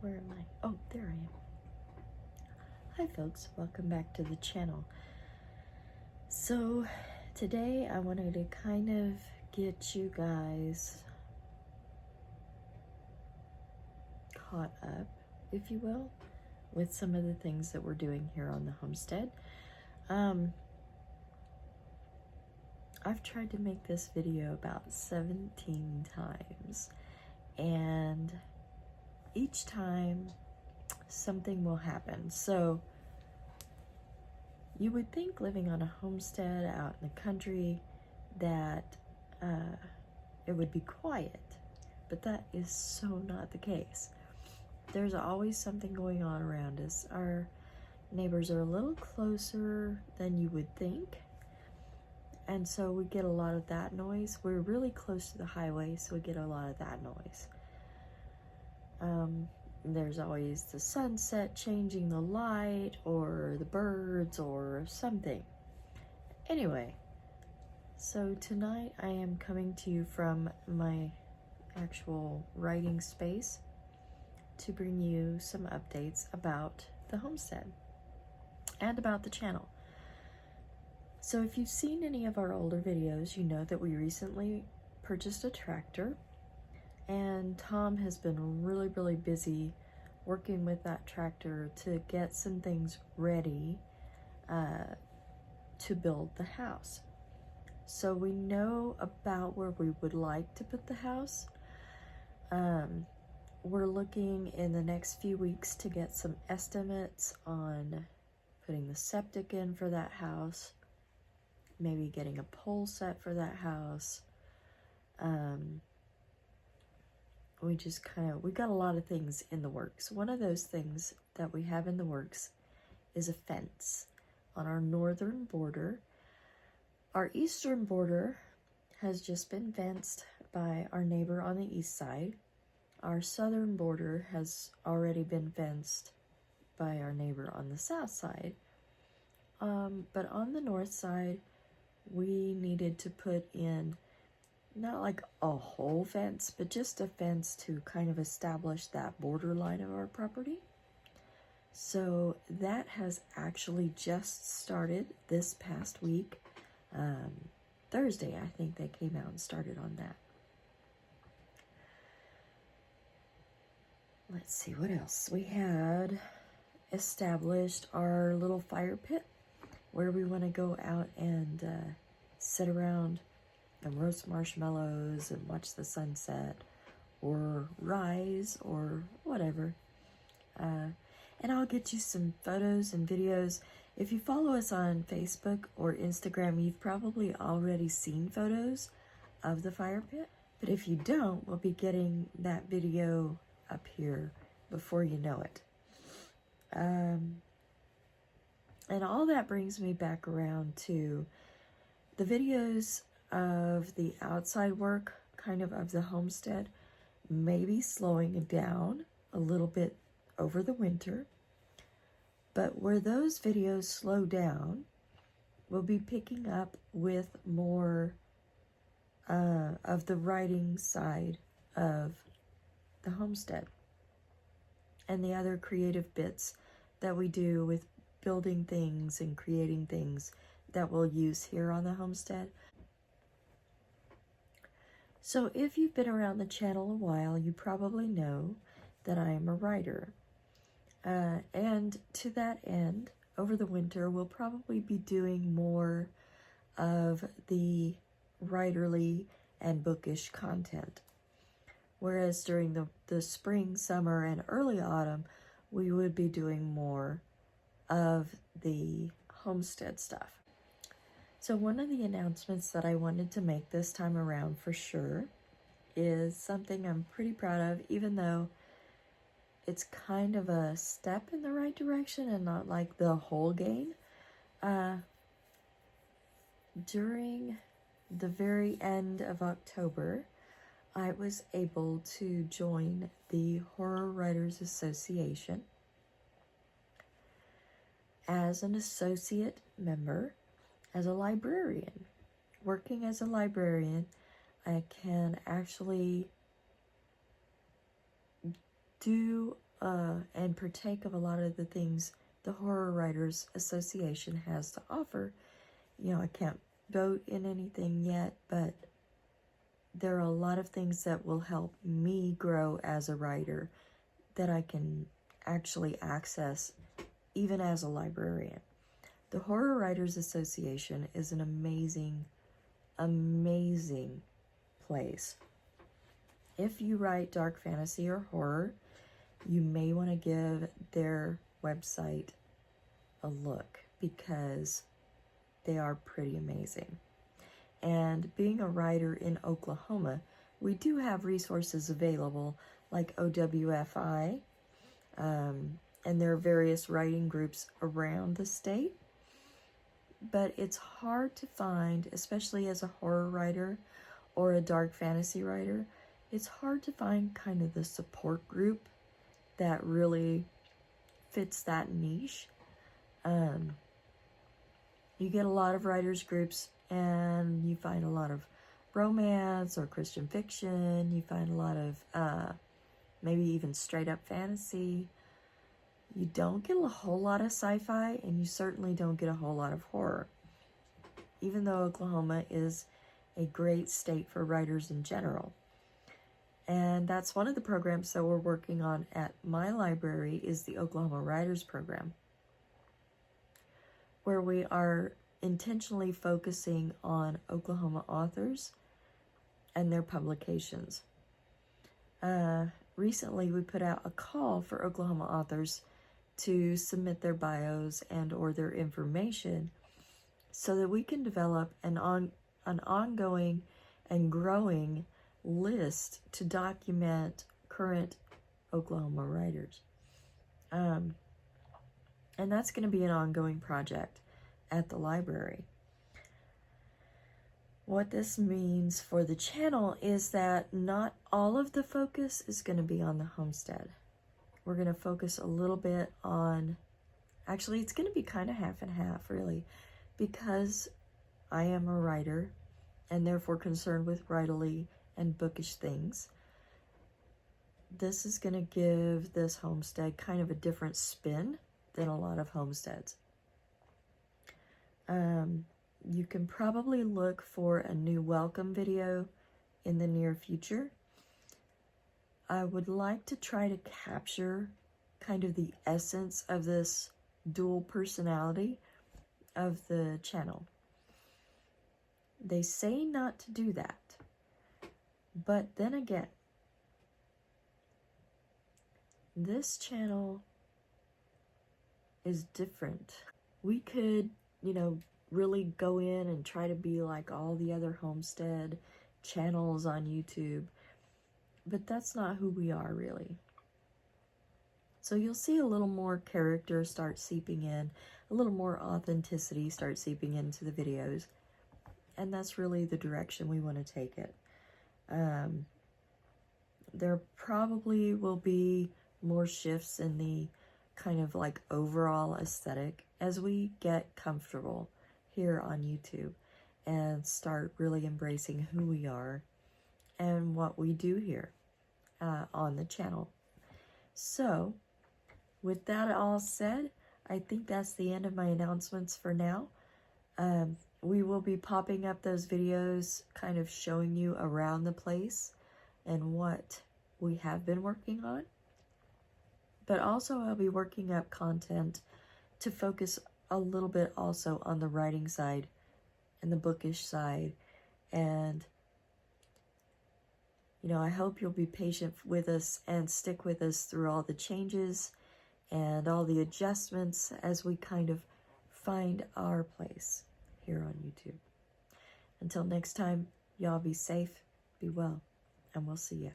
Where am I? Oh, there I am. Hi folks, welcome back to the channel. So today I wanted to kind of get you guys caught up, if you will, with some of the things that we're doing here on the homestead. I've tried to make this video about 17 times, and each time something will happen. So you would think living on a homestead out in the country that it would be quiet, but that is so not the case. There's always something going on around us. Our neighbors are a little closer than you would think, and so we get a lot of that noise. We're really close to the highway, so we get a lot of that noise. There's always the sunset changing the light, or the birds, or something. Anyway, so tonight I am coming to you from my actual writing space to bring you some updates about the homestead and about the channel. So if you've seen any of our older videos, you know that we recently purchased a tractor, and Tom has been really busy working with that tractor to get some things ready to build the house. So we know about where we would like to put the house. We're looking in the next few weeks to get some estimates on putting the septic in for that house, maybe getting a pole set for that house. We got a lot of things in the works. One of those things that we have in the works is a fence on our northern border. Our eastern border has just been fenced by our neighbor on the east side. Our southern border has already been fenced by our neighbor on the south side. But on the north side, we needed to put in not like a whole fence, but just a fence to kind of establish that borderline of our property. So that has actually just started this past week. Thursday, I think they came out and started on that. Let's see what else. We had established our little fire pit where we want to go out and sit around and roast marshmallows and watch the sunset or rise or whatever. And I'll get you some photos and videos. If you follow us on Facebook or Instagram, you've probably already seen photos of the fire pit. But if you don't, we'll be getting that video up here before you know it. And all that brings me back around to the videos of the outside work, kind of the homestead, maybe slowing it down a little bit over the winter. But where those videos slow down, we'll be picking up with more of the writing side of the homestead and the other creative bits that we do with building things and creating things that we'll use here on the homestead. So if you've been around the channel a while, you probably know that I am a writer. And to that end, over the winter, we'll probably be doing more of the writerly and bookish content. Whereas during the spring, summer, and early autumn, we would be doing more of the homestead stuff. So one of the announcements that I wanted to make this time around for sure is something I'm pretty proud of, even though it's kind of a step in the right direction and not like the whole gain. During the very end of October, I was able to join the Horror Writers Association as an associate member, as a librarian. Working as a librarian, I can actually do and partake of a lot of the things the Horror Writers Association has to offer. You know, I can't vote in anything yet, but there are a lot of things that will help me grow as a writer that I can actually access even as a librarian. The Horror Writers Association is an amazing, amazing place. If you write dark fantasy or horror, you may want to give their website a look because they are pretty amazing. And being a writer in Oklahoma, we do have resources available like OWFI, and there are various writing groups around the state. But it's hard to find, especially as a horror writer or a dark fantasy writer, it's hard to find kind of the support group that really fits that niche. You get a lot of writers groups and you find a lot of romance or Christian fiction. You find a lot of maybe even straight up fantasy. You don't get a whole lot of sci-fi, and you certainly don't get a whole lot of horror. Even though Oklahoma is a great state for writers in general. And that's one of the programs that we're working on at my library is the Oklahoma Writers Program, where we are intentionally focusing on Oklahoma authors and their publications. Recently, we put out a call for Oklahoma authors to submit their bios and or their information so that we can develop an ongoing and growing list to document current Oklahoma writers. And that's going to be an ongoing project at the library. What this means for the channel is that not all of the focus is going to be on the homestead. We're going to focus a little bit on, actually it's going to be kind of half and half really, because I am a writer and therefore concerned with writerly and bookish things. This is going to give this homestead kind of a different spin than a lot of homesteads. You can probably look for a new welcome video in the near future. I would like to try to capture kind of the essence of this dual personality of the channel. They say not to do that, but then again, this channel is different. We could, really go in and try to be like all the other homestead channels on YouTube, but that's not who we are really. So you'll see a little more character start seeping in, a little more authenticity start seeping into the videos, and that's really the direction we want to take it. There probably will be more shifts in the kind of like overall aesthetic as we get comfortable here on YouTube and start really embracing who we are and what we do here on the channel. So with that all said, I think that's the end of my announcements for now. We will be popping up those videos kind of showing you around the place and what we have been working on. But also I'll be working up content to focus a little bit also on the writing side and the bookish side. And, I hope you'll be patient with us and stick with us through all the changes and all the adjustments as we kind of find our place here on YouTube. Until next time, y'all be safe, be well, and we'll see ya.